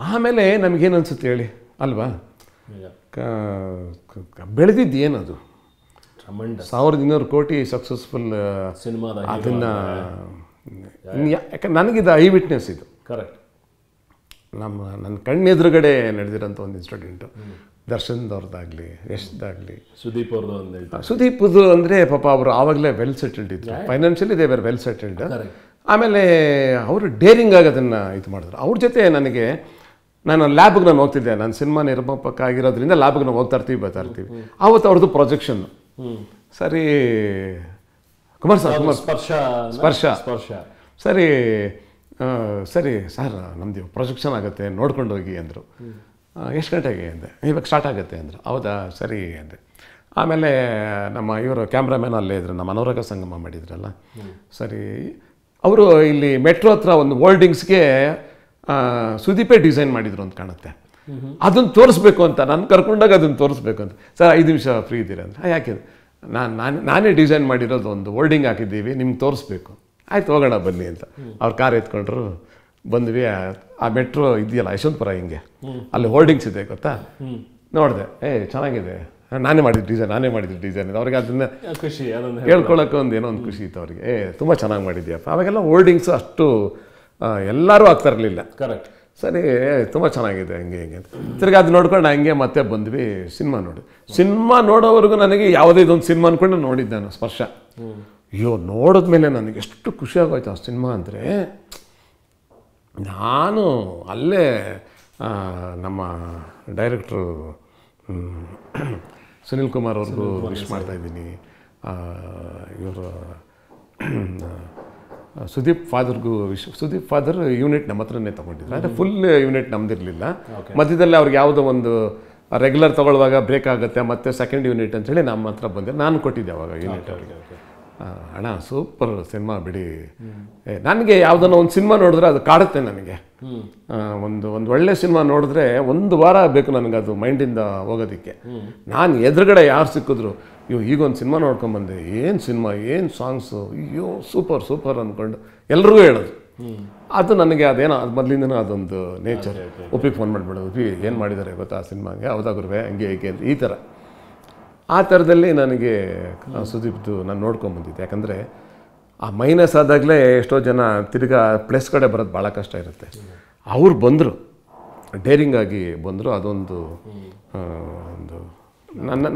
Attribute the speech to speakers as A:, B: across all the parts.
A: ಆಮೇಲೆ ನಮಗೇನು ಅನ್ಸುತ್ತೆ ಹೇಳಿ ಅಲ್ವಾ, ಬೆಳೆದಿದ್ದು ಏನದು 1200 ಕೋಟಿ ಸಕ್ಸಸ್ಫುಲ್
B: ಸಿನಿಮಾದ
A: ಅದನ್ನು ಯಾಕಂದ್ರೆ ನನಗಿದು ಐ ವಿಟ್ನೆಸ್ ಇದು
B: ಕರೆಕ್ಟ್.
A: ನನ್ನ ಕಣ್ಣೆದುರುಗಡೆ ನಡೆದಿರೋಂಥ ಒಂದು ಇನ್ಸಿಡೆಂಟು. ದರ್ಶನ್ದವ್ರದ್ದಾಗಲಿ ಯಶ್ದಾಗಲಿ
B: ಸುದೀಪ್ ಅವ್ರದ್ದು ಒಂದು ಹೇಳ್ತಾರೆ.
A: ಸುದೀಪ್ದು ಅಂದರೆ ಪಾಪ ಅವರು ಆವಾಗಲೇ ವೆಲ್ ಸೆಟಲ್ಡ್ ಇದ್ರು, financially they were well settled. ಆಮೇಲೆ ಅವರು ಡೇರಿಂಗ್ ಆಗಿ ಅದನ್ನು ಇದು ಮಾಡಿದ್ರು. ಅವ್ರ ಜೊತೆ ನನಗೆ ನಾನು ಲ್ಯಾಬ್ಗೆ ನಾನು ಹೋಗ್ತಿದ್ದೆ, ನಾನು ಸಿನಿಮಾ ನಿರ್ಮಾಪಕ ಆಗಿರೋದ್ರಿಂದ ಲ್ಯಾಬ್ಗೆ ನಾವು ಹೋಗ್ತಾ ಇರ್ತೀವಿ ಬರ್ತಾ ಇರ್ತೀವಿ. ಆವತ್ತು ಅವ್ರದ್ದು ಪ್ರೊಜೆಕ್ಷನ್ನು ಸರಿ ಕುಮಾರ್ ಸ್ಪರ್ಶ ಸರಿ ಸರಿ ಸರ್ ನಮ್ಮದು ಪ್ರೊಜೆಕ್ಷನ್ ಆಗುತ್ತೆ ನೋಡ್ಕೊಂಡು ಹೋಗಿ ಅಂದರು. ಎಷ್ಟು ಗಂಟೆಗೆ ಅಂದೆ, ಇವಾಗ ಸ್ಟಾರ್ಟ್ ಆಗುತ್ತೆ ಅಂದರು. ಹೌದಾ ಸರಿ ಅಂದೆ. ಆಮೇಲೆ ನಮ್ಮ ಇವರು ಕ್ಯಾಮ್ರಾಮ್ಯಾನ್ ಅಲ್ಲೇ ಇದ್ರು, ನಮ್ಮ ಅನುರಾಗ ಸಂಗಮ ಮಾಡಿದ್ರಲ್ಲ, ಸರಿ ಅವರು ಇಲ್ಲಿ ಮೆಟ್ರೋ ಹತ್ರ ಒಂದು ಹೋಲ್ಡಿಂಗ್ಸ್ಗೆ ಸುದೀಪೇ ಡಿಸೈನ್ ಮಾಡಿದ್ರು ಅಂತ ಕಾಣುತ್ತೆ. ಅದನ್ನು ತೋರಿಸ್ಬೇಕು ಅಂತ ನಾನು ಕರ್ಕೊಂಡಾಗ ಅದನ್ನು ತೋರಿಸ್ಬೇಕು ಅಂತ. ಸರ್ 5 ನಿಮಿಷ ಫ್ರೀ ಇದ್ದೀರಾ ಅಂದರೆ ಯಾಕೆ ನಾನೇ ಡಿಸೈನ್ ಮಾಡಿರೋದು ಒಂದು ಹೋಲ್ಡಿಂಗ್ ಹಾಕಿದ್ದೀವಿ ನಿಮ್ಗೆ ತೋರಿಸ್ಬೇಕು. ಆಯ್ತು ಹೋಗೋಣ ಬನ್ನಿ ಅಂತ ಅವ್ರು ಕಾರ್ ಎತ್ಕೊಂಡ್ರು. ಬಂದ್ವಿ. ಆ ಮೆಟ್ರೋ ಇದೆಯಲ್ಲ ಯಶವಂತಪುರ, ಹಿಂಗೆ ಅಲ್ಲಿ ಹೋಲ್ಡಿಂಗ್ಸ್ ಇದೆ ಗೊತ್ತಾ, ನೋಡಿದೆ. ಚೆನ್ನಾಗಿದೆ, ನಾನೇ ಮಾಡಿದ್ದು ಡಿಸೈನ್ ಅವ್ರಿಗೆ ಅದನ್ನ
B: ಖುಷಿ
A: ಹೇಳ್ಕೊಳ್ಳೋಕೆ ಏನೋ ಒಂದು ಖುಷಿ ಇತ್ತು ಅವ್ರಿಗೆ. ತುಂಬ ಚೆನ್ನಾಗಿ ಮಾಡಿದ್ಯಪ್ಪ. ಅವಾಗೆಲ್ಲ ಹೋಲ್ಡಿಂಗ್ಸು ಅಷ್ಟು ಎಲ್ಲರೂ ಆಗ್ತಾ ಇರಲಿಲ್ಲ.
B: ಕರೆಕ್ಟ್.
A: ಸರಿ ತುಂಬ ಚೆನ್ನಾಗಿದೆ ಹಂಗೆ ಅಂತ ತಿರ್ಗಿ ಅದು ನೋಡ್ಕೊಂಡು ಹಂಗೆ ಮತ್ತೆ ಬಂದ್ವಿ. ಸಿನಿಮಾ ನೋಡೋವರೆಗೂ ನನಗೆ ಯಾವುದೇ ಇದೊಂದು ಸಿನಿಮಾ ಅಂದ್ಕೊಂಡು ನೋಡಿದ್ದೆ ನಾನು ಸ್ಪರ್ಶ. ಅಯ್ಯೋ ನೋಡಿದ್ಮೇಲೆ ನನಗೆ ಎಷ್ಟು ಖುಷಿಯಾಗೋಯ್ತು ಆ ಸಿನಿಮಾ ಅಂದರೆ. ನಾನು ಅಲ್ಲೇ ನಮ್ಮ ಡೈರೆಕ್ಟ್ರು ಸುನಿಲ್ ಕುಮಾರ್ ಅವ್ರಿಗೂ ವಿಶ್ ಮಾಡ್ತಾಯಿದ್ದೀನಿ. ಇವರು ಸುದೀಪ್ ಫಾದರ್ ಯೂನಿಟ್ ನಮ್ಮ ಹತ್ರನೇ ತೊಗೊಂಡಿದ್ರು. ಅಂದರೆ ಫುಲ್ ಯೂನಿಟ್ ನಮ್ದಿರಲಿಲ್ಲ. ಮಧ್ಯದಲ್ಲಿ ಅವ್ರಿಗೆ ಯಾವುದೋ ಒಂದು ರೆಗ್ಯುಲರ್ ತೊಗೊಳ್ಳುವಾಗ ಬ್ರೇಕ್ ಆಗುತ್ತೆ, ಮತ್ತು ಸೆಕೆಂಡ್ ಯೂನಿಟ್ ಅಂತೇಳಿ ನಮ್ಮ ಹತ್ರ ಬಂದೆ. ನಾನು ಕೊಟ್ಟಿದ್ದೆ ಅವಾಗ ಯೂನಿಟ್ ಅವರಿಗೆ. ಅಣ್ಣ ಸೂಪರ್ ಸಿನಿಮಾ ಬಿಡಿ. ನನಗೆ ಯಾವುದನ್ನ ಒಂದು ಸಿನಿಮಾ ನೋಡಿದ್ರೆ ಅದು ಕಾಡುತ್ತೆ ನನಗೆ. ಒಂದು ಒಳ್ಳೆ ಸಿನಿಮಾ ನೋಡಿದ್ರೆ 1 ವಾರ ಬೇಕು ನನಗೆ ಅದು ಮೈಂಡಿಂದ ಹೋಗೋದಕ್ಕೆ. ನಾನು ಎದುರುಗಡೆ ಯಾರು ಸಿಕ್ಕಿದ್ರು, ಈಗೊಂದು ಸಿನಿಮಾ ನೋಡ್ಕೊಂಬಂದೆ, ಏನು ಸಿನಿಮಾ, ಏನು ಸಾಂಗ್ಸು, ಅಯ್ಯೋ ಸೂಪರ್ ಅಂದ್ಕೊಂಡು ಎಲ್ರಿಗೂ ಹೇಳೋದು. ಅದು ನನಗೆ ಅದೇನೋ ಅದು ಮೊದಲಿಂದನೂ ಅದೊಂದು ನೇಚರ್. ಒಪ್ಪಿಗೆ ಫೋನ್ ಮಾಡಿಬಿಡೋದು, ಏನು ಮಾಡಿದ್ದಾರೆ ಗೊತ್ತಾ ಆ ಸಿನಿಮಾಗೆ, ಹೌದಾ ಗುರುವೆ ಹಂಗೆ ಹೀಗೆ ಅಂತ ಈ ಥರ. ಆ ಥರದಲ್ಲಿ ನನಗೆ ಸುದೀಪ್ದು ನಾನು ನೋಡ್ಕೊಂಬಂದಿದ್ದೆ. ಯಾಕಂದರೆ ಆ ಮೈನಸ್ ಆದಾಗಲೇ ಎಷ್ಟೋ ಜನ ತಿರ್ಗಾ ಪ್ಲಸ್ ಕಡೆ ಬರೋದು ಭಾಳ ಕಷ್ಟ ಇರುತ್ತೆ. ಅವ್ರು ಬಂದರು, ಡೇರಿಂಗಾಗಿ ಬಂದರು. ಅದೊಂದು ಒಂದು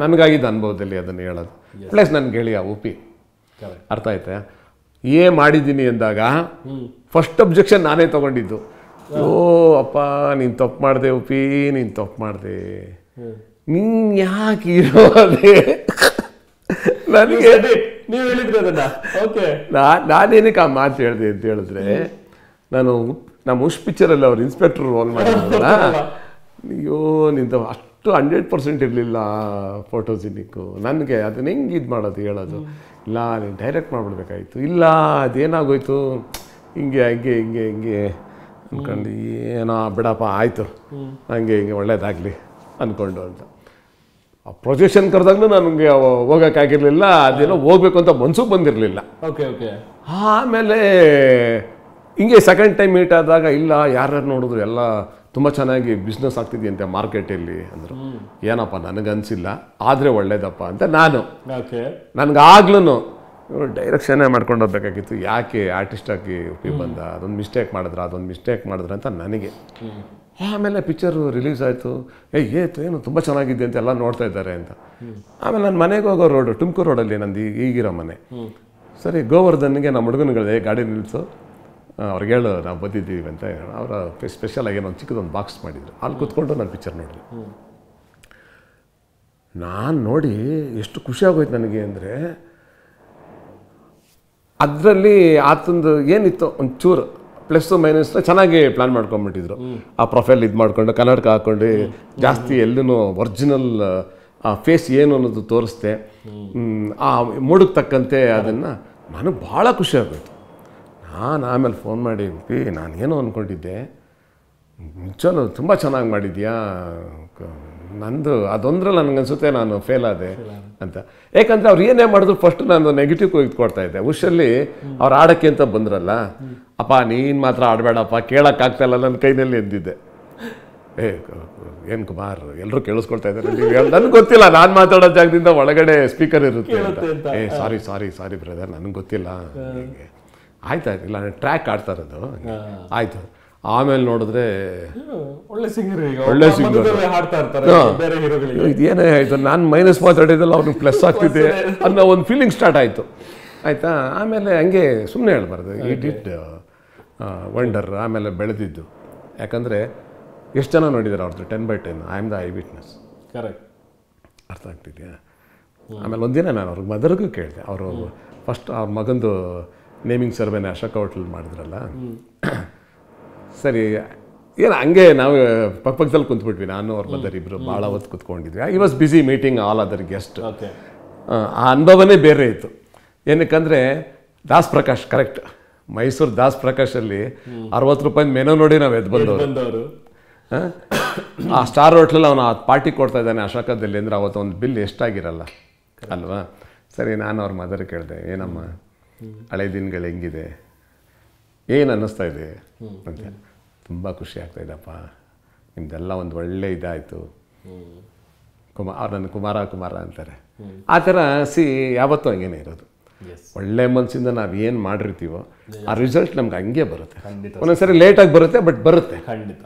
A: ನನಗಾಗಿದ್ದ ಅನುಭವದಲ್ಲಿ ಅದನ್ನು ಹೇಳೋದು. ಪ್ಲಸ್ ನನಗೆ ಹೇಳಿ ಆ ಉಪಿ ಅರ್ಥ ಆಯ್ತಾ ಮಾಡಿದ್ದೀನಿ ಅಂದಾಗ ಫಸ್ಟ್ ಅಬ್ಜೆಕ್ಷನ್ ನಾನೇ ತೊಗೊಂಡಿದ್ದು. ಓ ಅಪ್ಪ ನೀನು ತಪ್ಪು ಮಾಡಿದೆ ಉಪಿ, ನೀನು ತಪ್ಪು ಮಾಡಿದೆ, ನೀನು ಯಾಕೆ ಇರೋದೇ ನನಗೆ
B: ನೀವು ಹೇಳಿದ್ರೆ ಅದನ್ನ. ಓಕೆ,
A: ನಾನೇನಕ್ಕೆ ಆ ಮಾತು ಹೇಳಿದೆ ಅಂತ ಹೇಳಿದ್ರೆ, ನಮ್ಮ ಉಷ್ ಪಿಕ್ಚರಲ್ಲಿ ಅವ್ರು ಇನ್ಸ್ಪೆಕ್ಟರ್ ರೋಲ್ ಮಾಡಿದ್ರಲ್ಲ, ಅಯ್ಯೋ ನಿಂತು ಅಷ್ಟು 100% ಇರಲಿಲ್ಲ ಫೋಟೋಜಿನಿಕ್ಕು. ನನಗೆ ಅದನ್ನ ಹೆಂಗೆ ಇದು ಮಾಡೋದು ಹೇಳೋದು, ಇಲ್ಲ ನೀನು ಡೈರೆಕ್ಟ್ ಮಾಡಿಬಿಡ್ಬೇಕಾಯ್ತು, ಇಲ್ಲ ಅದೇನಾಗೋಯ್ತು ಹಿಂಗೆ ಅಂದ್ಕೊಂಡು ಏನೋ ಬಿಡಪ್ಪ ಆಯಿತು ಹಂಗೆ ಒಳ್ಳೇದಾಗಲಿ ಅಂದ್ಕೊಂಡು ಅಂತ. ಆ ಪ್ರೊಜೆಕ್ಷನ್ ಕರೆದಾಗಲೂ ನನಗೆ ಹೋಗೋಕ್ಕಾಗಿರಲಿಲ್ಲ. ಅದೇನೋ ಹೋಗ್ಬೇಕು ಅಂತ ಮನ್ಸು ಬಂದಿರಲಿಲ್ಲ. ಆಮೇಲೆ ಹಿಂಗೆ ಸೆಕೆಂಡ್ ಟೈಮ್ ಮೀಟ್ ಆದಾಗ, ಇಲ್ಲ ಯಾರ್ಯಾರು ನೋಡಿದ್ರು ಎಲ್ಲ ತುಂಬ ಚೆನ್ನಾಗಿ ಬಿಸ್ನೆಸ್ ಆಗ್ತಿದೆಯಂತೆ ಮಾರ್ಕೆಟಲ್ಲಿ ಅಂದರು. ಏನಪ್ಪ ನನಗನ್ಸಿಲ್ಲ, ಆದರೆ ಒಳ್ಳೇದಪ್ಪ ಅಂತ ನಾನು. ನನಗಾಗ್ಲೂ ಡೈರೆಕ್ಷನ್ನೇ ಮಾಡ್ಕೊಂಡು ಹೋಗ್ಬೇಕಾಗಿತ್ತು, ಯಾಕೆ ಆರ್ಟಿಸ್ಟ್ ಆಗಿ ಬಂದ, ಅದೊಂದು ಮಿಸ್ಟೇಕ್ ಮಾಡಿದ್ರೆ ಅಂತ ನನಗೆ. ಆಮೇಲೆ ಪಿಕ್ಚರು ರಿಲೀಸ್ ಆಯಿತು. ಏನು ತುಂಬ ಚೆನ್ನಾಗಿದೆ ಅಂತ ಎಲ್ಲ ನೋಡ್ತಾ ಇದ್ದಾರೆ ಅಂತ. ಆಮೇಲೆ ನನ್ನ ಮನೆಗೆ ಹೋಗೋ ರೋಡು ತುಮಕೂರು ರೋಡಲ್ಲಿ ನಂದು ಈಗಿರೋ ಮನೆ. ಸರಿ ಗೋವರ್ಧನ್ಗೆ ನಮ್ಮ ಹುಡುಗನುಗಳೇ ಗಾಡಿ ನಿಲ್ಲಿಸು, ಅವ್ರಿಗೆ ಹೇಳು ನಾವು ಬಂದಿದ್ದೀವಿ ಅಂತ. ಅವರ ಸ್ಪೆಷಲಾಗಿ ಏನೋ ಚಿಕ್ಕದೊಂದು ಬಾಕ್ಸ್ ಮಾಡಿದ್ರು. ಅಲ್ಲಿ ಕೂತ್ಕೊಂಡು ನಾನು ಪಿಕ್ಚರ್ ನೋಡಿದೆ. ನಾನು ನೋಡಿ ಎಷ್ಟು ಖುಷಿಯಾಗೋಯ್ತು ನನಗೆ ಅಂದರೆ, ಅದರಲ್ಲಿ ಆತಂದು ಏನಿತ್ತು ಒಂಚೂರು ಪ್ಲಸ್ಸು ಮೈನಸ್ನ ಚೆನ್ನಾಗಿ ಪ್ಲ್ಯಾನ್ ಮಾಡ್ಕೊಂಡ್ಬಿಟ್ಟಿದ್ರು. ಆ ಪ್ರೊಫೈಲ್ ಇದು ಮಾಡ್ಕೊಂಡು ಕನ್ನಡಕ ಹಾಕ್ಕೊಂಡು ಜಾಸ್ತಿ ಎಲ್ಲೂ ಒರಿಜಿನಲ್ ಆ ಫೇಸ್ ಏನು ಅನ್ನೋದು ತೋರಿಸ್ದೆ. ಆ ಮೂಡಿಗೆ ತಕ್ಕಂತೆ ಅದನ್ನು ನನಗೆ ಭಾಳ ಖುಷಿಯಾಗೋಯ್ತು. ನಾನು ಆಮೇಲೆ ಫೋನ್ ಮಾಡಿ, ನಾನೇನೋ ಅಂದ್ಕೊಂಡಿದ್ದೆ, ನಿಜವೂ ತುಂಬ ಚೆನ್ನಾಗಿ ಮಾಡಿದ್ಯಾ, ನಂದು ಅದೊಂದ್ರಲ್ಲಿ ನನಗನ್ಸುತ್ತೆ ನಾನು ಫೇಲ್ ಆದೆ ಅಂತ. ಯಾಕಂದರೆ ಅವ್ರು ಏನೇ ಮಾಡಿದ್ರು ಫಸ್ಟ್ ನಾನು ನೆಗೆಟಿವ್ ಇಟ್ಕೊಡ್ತಾ ಇದ್ದೆ. ಉಷಲ್ಲಿ ಅವ್ರು ಆಡೋಕ್ಕೆ ಅಂತ ಬಂದ್ರಲ್ಲ, ಅಪ್ಪ ನೀನು ಮಾತ್ರ ಆಡಬೇಡಪ್ಪ, ಕೇಳೋಕ್ಕಾಗ್ತಾಯಿಲ್ಲ ನನ್ನ ಕೈನಲ್ಲಿ ಎಂದಿದ್ದೆ. ಏನು ಕುಮಾರ್ ಎಲ್ಲರೂ ಕೇಳಿಸ್ಕೊಳ್ತಾ ಇದ್ದಾರೆ ನೀವು ನನಗೆ ಗೊತ್ತಿಲ್ಲ, ನಾನು ಮಾತಾಡೋ ಜಾಗದಿಂದ ಒಳಗಡೆ ಸ್ಪೀಕರ್ ಇರುತ್ತೆ ಅಂತ. ಸಾರಿ ಬ್ರದರ್, ನನಗೆ ಗೊತ್ತಿಲ್ಲ. ಆಯ್ತು ಇಲ್ಲ ಟ್ರ್ಯಾಕ್ ಆಡ್ತಾ ಇರೋದು. ಆಯಿತು. ಆಮೇಲೆ ನೋಡಿದ್ರೆ
B: ಒಳ್ಳೆ ಸಿಂಗರ್,
A: ಒಳ್ಳೆ ಸಿಂಗರ್
B: ಹಾಡ್ತಾ ಇರ್ತಾರೆ ಬೇರೆ ಹೀರೋಗಳಿಗೆ.
A: ಇದೇನೇ ಆಯಿತು, ನಾನು ಮೈನಸ್ ಮಾತಾಡಿದ್ದಲ್ಲ ಅವ್ನಿಗೆ ಪ್ಲಸ್ ಆಗ್ತಿದೆ ಅನ್ನೋ ಒಂದು ಫೀಲಿಂಗ್ ಸ್ಟಾರ್ಟ್ ಆಯಿತು. ಆಯಿತಾ. ಆಮೇಲೆ ಹಂಗೆ ಸುಮ್ಮನೆ ಹೇಳ್ಬಾರ್ದು, ಈ ಡಿಡ್ ವಂಡರ್. ಆಮೇಲೆ ಬೆಳೆದಿದ್ದು ಯಾಕಂದರೆ ಎಷ್ಟು ಜನ ನೋಡಿದ್ದಾರೆ ಅವ್ರದ್ದು 10/10. I am the eye witness.
B: Correct.
A: ಅರ್ಥ ಆಗ್ತಿದೆಯಾ? ಆಮೇಲೆ ಒಂದಿನ ನಾನು ಅವ್ರ ಮದರ್ಗೂ ಕೇಳಿದೆ. ಅವರು ಫಸ್ಟ್ ಅವ್ರ ಮಗಂದು ನೇಮಿಂಗ್ ಸರ್ವೆನೆ ಅಶೋಕ ಹೋಟ್ಲ್ ಮಾಡಿದ್ರಲ್ಲ, ಸರಿ ಏನು ಹಂಗೆ ನಾವು ಪಕ್ಕದಲ್ಲಿ ಕುಂತ್ಬಿಟ್ವಿ, ನಾನು ಅವ್ರ ಮದರ್ ಇಬ್ಬರು ಭಾಳ ಹೊತ್ತು ಕುತ್ಕೊಂಡಿದ್ವಿ. I was busy meeting all other guest. ಆ ಅನುಭವನೇ ಬೇರೆ ಇತ್ತು. ಏನಕ್ಕಂದರೆ ದಾಸ್ ಪ್ರಕಾಶ್, ಕರೆಕ್ಟ್, ಮೈಸೂರು ದಾಸ್ ಪ್ರಕಾಶಲ್ಲಿ 60 ರೂಪಾಯಿ ಮೆನು ನೋಡಿ ನಾವು ಎದ್ದು ಬಂದವರು. ಆ ಸ್ಟಾರ್ ಹೋಟ್ಲಲ್ಲಿ ಅವನು ಆ ಪಾರ್ಟಿ ಕೊಡ್ತಾ ಇದ್ದಾನೆ ಅಶೋಕದಲ್ಲಿ ಅಂದರೆ ಅವತ್ತು ಒಂದು ಬಿಲ್ ಎಷ್ಟಾಗಿರಲ್ಲ ಅಲ್ವಾ. ಸರಿ, ನಾನು ಅವ್ರ ಮದರ್ ಕೇಳಿದೆ, ಏನಮ್ಮ ಹಳೆ ದಿನಗಳು ಹೆಂಗಿದೆ, ಏನು ಅನ್ನಿಸ್ತಾ ಇದೆ ಅಂತ. ತುಂಬ ಖುಷಿ ಆಗ್ತಾಯಿದ್ದಪ್ಪ, ನಿಮ್ದೆಲ್ಲ ಒಂದು ಒಳ್ಳೆ ಇದಾಯಿತು. ಅವ್ರು ನನ್ನ ಕುಮಾರ ಅಂತಾರೆ. ಆ ಥರ ಯಾವತ್ತೂ ಹಂಗೇನೆ ಇರೋದು. ಒಳ್ಳೆ ಮನಸ್ಸಿಂದ ನಾವು ಏನು ಮಾಡಿರ್ತೀವೋ ಆ ರಿಸಲ್ಟ್ ನಮ್ಗೆ ಹಂಗೆ ಬರುತ್ತೆ. ಒಂದೊಂದ್ಸರಿ ಲೇಟಾಗಿ ಬರುತ್ತೆ, ಬಟ್ ಬರುತ್ತೆ.
B: ಖಂಡಿತ.